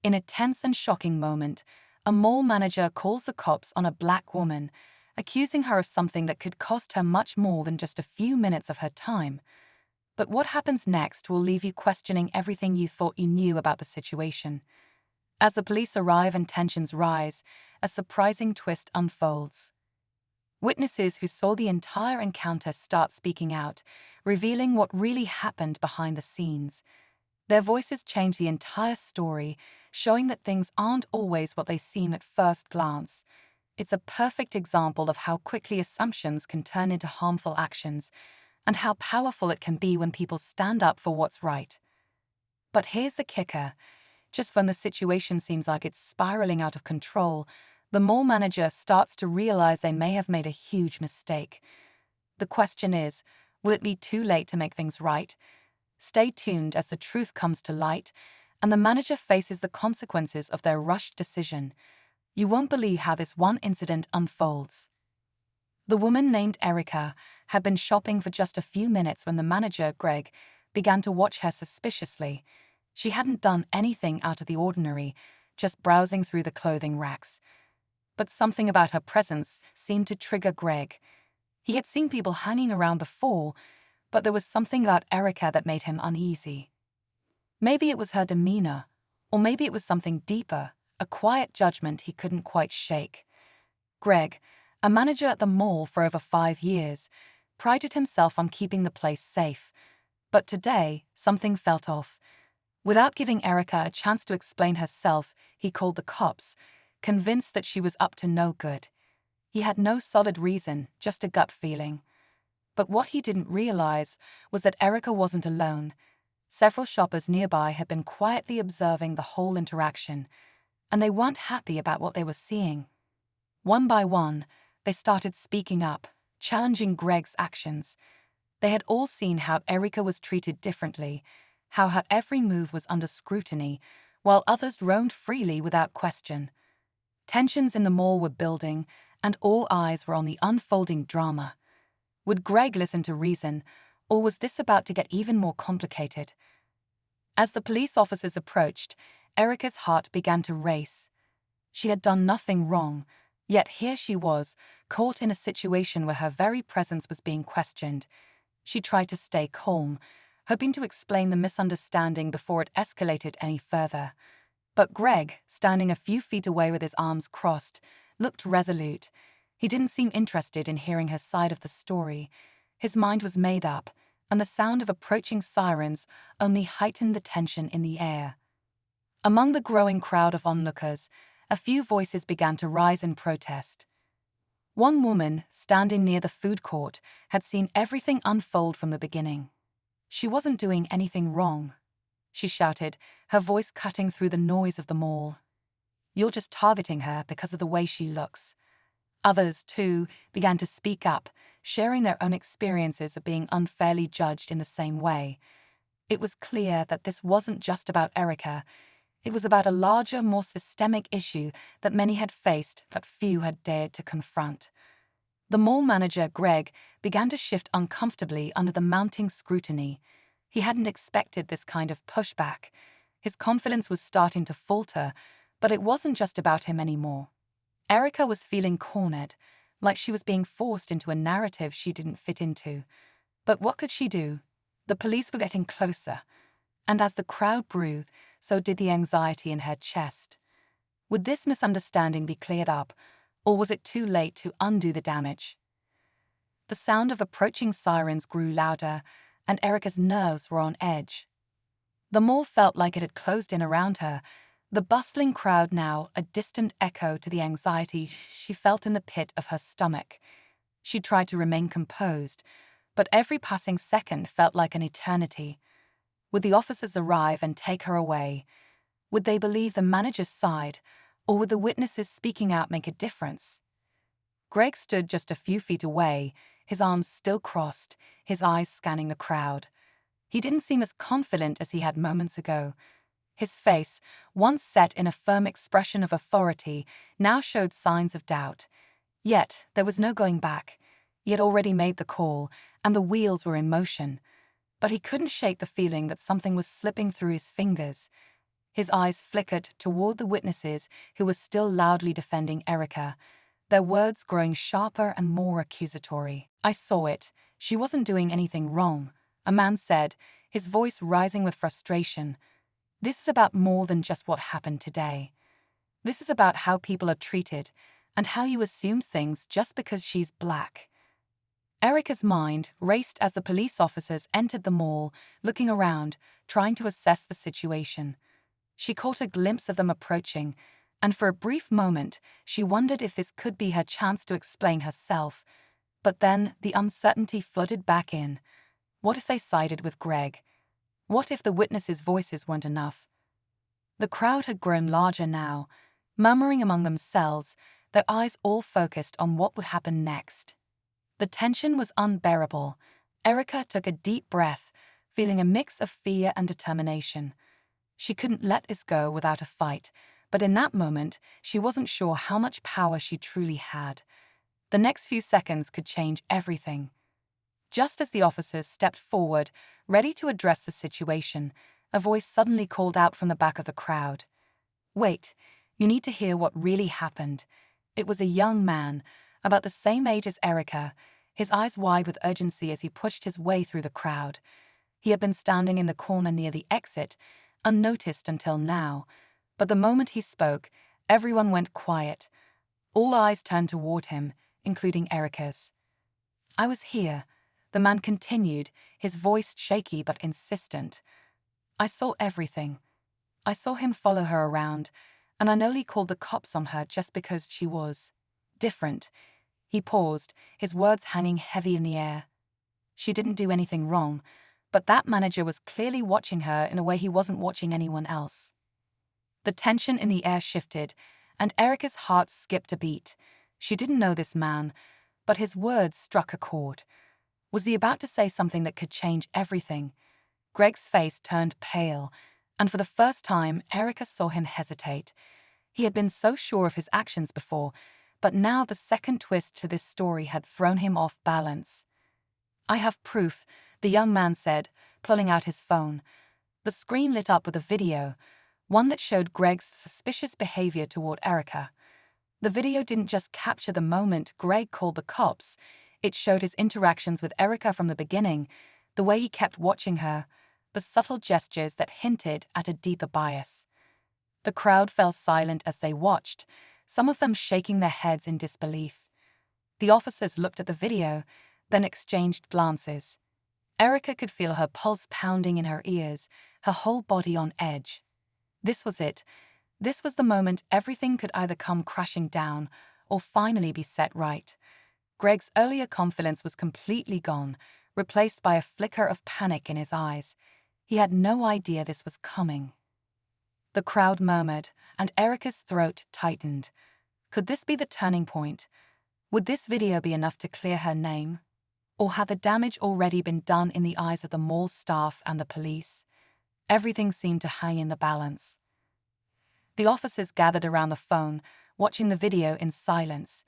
In a tense and shocking moment, a mall manager calls the cops on a black woman, accusing her of something that could cost her much more than just a few minutes of her time. But what happens next will leave you questioning everything you thought you knew about the situation. As the police arrive and tensions rise, a surprising twist unfolds. Witnesses who saw the entire encounter start speaking out, revealing what really happened behind the scenes. Their voices change the entire story, showing that things aren't always what they seem at first glance. It's a perfect example of how quickly assumptions can turn into harmful actions, and how powerful it can be when people stand up for what's right. But here's the kicker. Just when the situation seems like it's spiraling out of control, the mall manager starts to realize they may have made a huge mistake. The question is, will it be too late to make things right? Stay tuned as the truth comes to light, and the manager faces the consequences of their rushed decision. You won't believe how this one incident unfolds. The woman named Erica had been shopping for just a few minutes when the manager, Greg, began to watch her suspiciously. She hadn't done anything out of the ordinary, just browsing through the clothing racks. But something about her presence seemed to trigger Greg. He had seen people hanging around before, but there was something about Erica that made him uneasy. Maybe it was her demeanor, or maybe it was something deeper, a quiet judgment he couldn't quite shake. Greg, a manager at the mall for over 5 years, prided himself on keeping the place safe. But today, something felt off. Without giving Erica a chance to explain herself, he called the cops, convinced that she was up to no good. He had no solid reason, just a gut feeling. But what he didn't realize was that Erica wasn't alone. Several shoppers nearby had been quietly observing the whole interaction, and they weren't happy about what they were seeing. One by one, they started speaking up, challenging Greg's actions. They had all seen how Erica was treated differently, how her every move was under scrutiny, while others roamed freely without question. Tensions in the mall were building, and all eyes were on the unfolding drama. Would Greg listen to reason, or was this about to get even more complicated? As the police officers approached, Erica's heart began to race. She had done nothing wrong, yet here she was, caught in a situation where her very presence was being questioned. She tried to stay calm, hoping to explain the misunderstanding before it escalated any further. But Greg, standing a few feet away with his arms crossed, looked resolute. He didn't seem interested in hearing her side of the story. His mind was made up, and the sound of approaching sirens only heightened the tension in the air. Among the growing crowd of onlookers, a few voices began to rise in protest. One woman, standing near the food court, had seen everything unfold from the beginning. She wasn't doing anything wrong, she shouted, her voice cutting through the noise of the mall. You're just targeting her because of the way she looks. Others, too, began to speak up, sharing their own experiences of being unfairly judged in the same way. It was clear that this wasn't just about Erica. It was about a larger, more systemic issue that many had faced but few had dared to confront. The mall manager, Greg, began to shift uncomfortably under the mounting scrutiny. He hadn't expected this kind of pushback. His confidence was starting to falter, but it wasn't just about him anymore. Erica was feeling cornered, like she was being forced into a narrative she didn't fit into. But what could she do? The police were getting closer, and as the crowd grew, so did the anxiety in her chest. Would this misunderstanding be cleared up, or was it too late to undo the damage? The sound of approaching sirens grew louder, and Erica's nerves were on edge. The mall felt like it had closed in around her, the bustling crowd now a distant echo to the anxiety she felt in the pit of her stomach. She tried to remain composed, but every passing second felt like an eternity. Would the officers arrive and take her away? Would they believe the manager's side, or would the witnesses speaking out make a difference? Greg stood just a few feet away, his arms still crossed, his eyes scanning the crowd. He didn't seem as confident as he had moments ago. His face, once set in a firm expression of authority, now showed signs of doubt. Yet, there was no going back. He had already made the call, and the wheels were in motion. But he couldn't shake the feeling that something was slipping through his fingers. His eyes flickered toward the witnesses who were still loudly defending Erica, their words growing sharper and more accusatory. "I saw it. She wasn't doing anything wrong," a man said, his voice rising with frustration. "This is about more than just what happened today. This is about how people are treated and how you assume things just because she's black." Erica's mind raced as the police officers entered the mall, looking around, trying to assess the situation. She caught a glimpse of them approaching, and for a brief moment, she wondered if this could be her chance to explain herself. But then the uncertainty flooded back in. What if they sided with Greg? What if the witnesses' voices weren't enough? The crowd had grown larger now, murmuring among themselves, their eyes all focused on what would happen next. The tension was unbearable. Erica took a deep breath, feeling a mix of fear and determination. She couldn't let this go without a fight, but in that moment, she wasn't sure how much power she truly had. The next few seconds could change everything. Just as the officers stepped forward, ready to address the situation, a voice suddenly called out from the back of the crowd. "Wait, you need to hear what really happened." It was a young man, about the same age as Erica, his eyes wide with urgency as he pushed his way through the crowd. He had been standing in the corner near the exit, unnoticed until now, but the moment he spoke, everyone went quiet. All eyes turned toward him, including Erica's. "I was here," the man continued, his voice shaky but insistent. "I saw everything. I saw him follow her around, and I nearly called the cops on her just because she was different." He paused, his words hanging heavy in the air. "She didn't do anything wrong, but that manager was clearly watching her in a way he wasn't watching anyone else." The tension in the air shifted, and Erica's heart skipped a beat. She didn't know this man, but his words struck a chord. Was he about to say something that could change everything? Greg's face turned pale, and for the first time, Erica saw him hesitate. He had been so sure of his actions before, but now the second twist to this story had thrown him off balance. "I have proof," the young man said, pulling out his phone. The screen lit up with a video, one that showed Greg's suspicious behavior toward Erica. The video didn't just capture the moment Greg called the cops, it showed his interactions with Erica from the beginning, the way he kept watching her, the subtle gestures that hinted at a deeper bias. The crowd fell silent as they watched, some of them shaking their heads in disbelief. The officers looked at the video, then exchanged glances. Erica could feel her pulse pounding in her ears, her whole body on edge. This was it. This was the moment everything could either come crashing down or finally be set right. Greg's earlier confidence was completely gone, replaced by a flicker of panic in his eyes. He had no idea this was coming. The crowd murmured, and Erica's throat tightened. Could this be the turning point? Would this video be enough to clear her name? Or had the damage already been done in the eyes of the mall staff and the police? Everything seemed to hang in the balance. The officers gathered around the phone, watching the video in silence.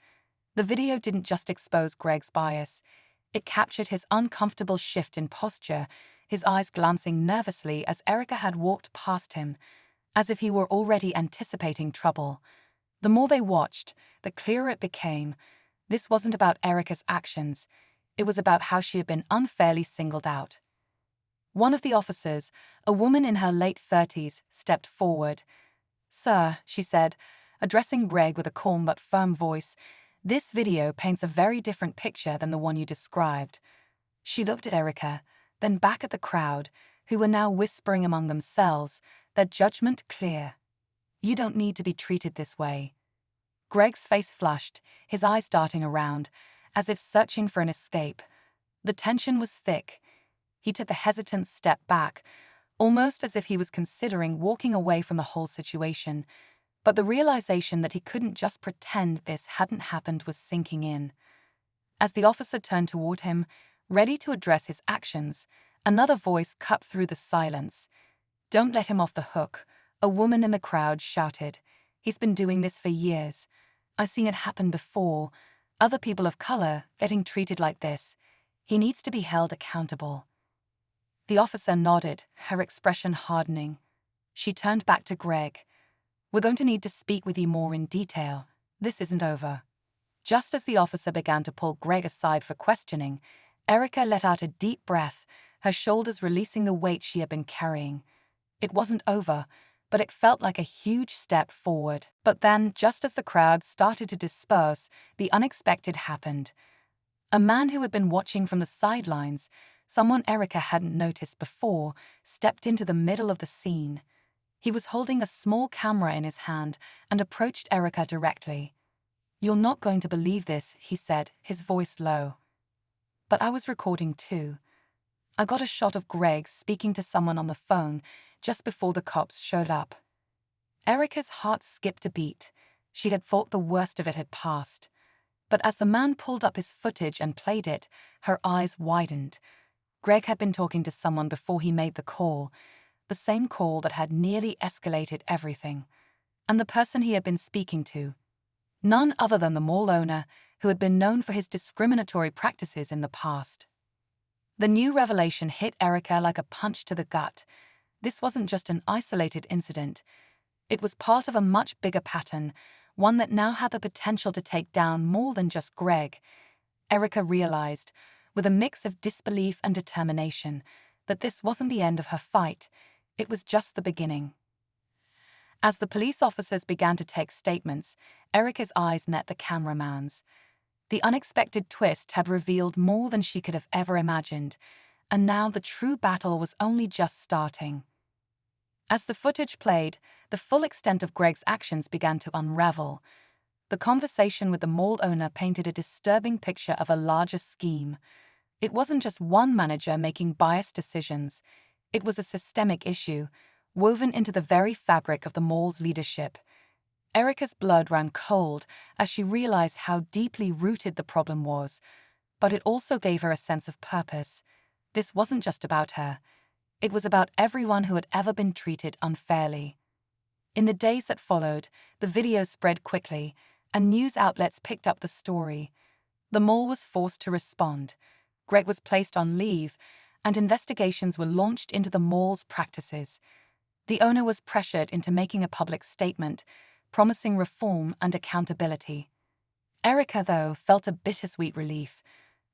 The video didn't just expose Greg's bias. It captured his uncomfortable shift in posture, his eyes glancing nervously as Erica had walked past him, as if he were already anticipating trouble. The more they watched, the clearer it became. This wasn't about Erica's actions. It was about how she had been unfairly singled out. One of the officers, a woman in her late 30s, stepped forward. "Sir," she said, addressing Greg with a calm but firm voice, "this video paints a very different picture than the one you described." She looked at Erica, then back at the crowd, who were now whispering among themselves, their judgment clear. "You don't need to be treated this way." Greg's face flushed, his eyes darting around, as if searching for an escape. The tension was thick. He took a hesitant step back, almost as if he was considering walking away from the whole situation. But the realization that he couldn't just pretend this hadn't happened was sinking in. As the officer turned toward him, ready to address his actions, another voice cut through the silence. "Don't let him off the hook," a woman in the crowd shouted. "He's been doing this for years. I've seen it happen before. Other people of color getting treated like this. He needs to be held accountable." The officer nodded, her expression hardening. She turned back to Greg. "We're going to need to speak with you more in detail. This isn't over." Just as the officer began to pull Greg aside for questioning, Erica let out a deep breath, her shoulders releasing the weight she had been carrying. It wasn't over, but it felt like a huge step forward. But then, just as the crowd started to disperse, the unexpected happened. A man who had been watching from the sidelines, someone Erica hadn't noticed before, stepped into the middle of the scene. He was holding a small camera in his hand and approached Erica directly. "You're not going to believe this," he said, his voice low. "But I was recording too. I got a shot of Greg speaking to someone on the phone just before the cops showed up." Erica's heart skipped a beat. She had thought the worst of it had passed. But as the man pulled up his footage and played it, her eyes widened. Greg had been talking to someone before he made the call, the same call that had nearly escalated everything. And the person he had been speaking to, none other than the mall owner who had been known for his discriminatory practices in the past. The new revelation hit Erica like a punch to the gut. This wasn't just an isolated incident. It was part of a much bigger pattern, one that now had the potential to take down more than just Greg. Erica realized, with a mix of disbelief and determination, that this wasn't the end of her fight. It was just the beginning. As the police officers began to take statements, Erica's eyes met the cameraman's. The unexpected twist had revealed more than she could have ever imagined, and now the true battle was only just starting. As the footage played, the full extent of Greg's actions began to unravel. The conversation with the mall owner painted a disturbing picture of a larger scheme. It wasn't just one manager making biased decisions. It was a systemic issue, woven into the very fabric of the mall's leadership. Erica's blood ran cold as she realized how deeply rooted the problem was, but it also gave her a sense of purpose. This wasn't just about her. It was about everyone who had ever been treated unfairly. In the days that followed, the video spread quickly, and news outlets picked up the story. The mall was forced to respond. Greg was placed on leave, and investigations were launched into the mall's practices. The owner was pressured into making a public statement, promising reform and accountability. Erica, though, felt a bittersweet relief.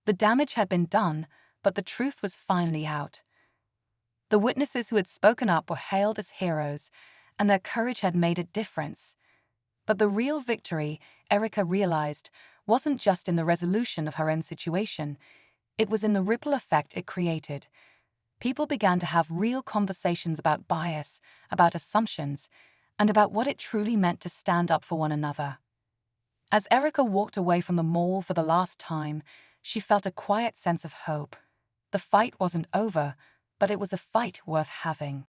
The damage had been done, but the truth was finally out. The witnesses who had spoken up were hailed as heroes, and their courage had made a difference. But the real victory, Erica realized, wasn't just in the resolution of her own situation. It was in the ripple effect it created. People began to have real conversations about bias, about assumptions, and about what it truly meant to stand up for one another. As Erica walked away from the mall for the last time, she felt a quiet sense of hope. The fight wasn't over, but it was a fight worth having.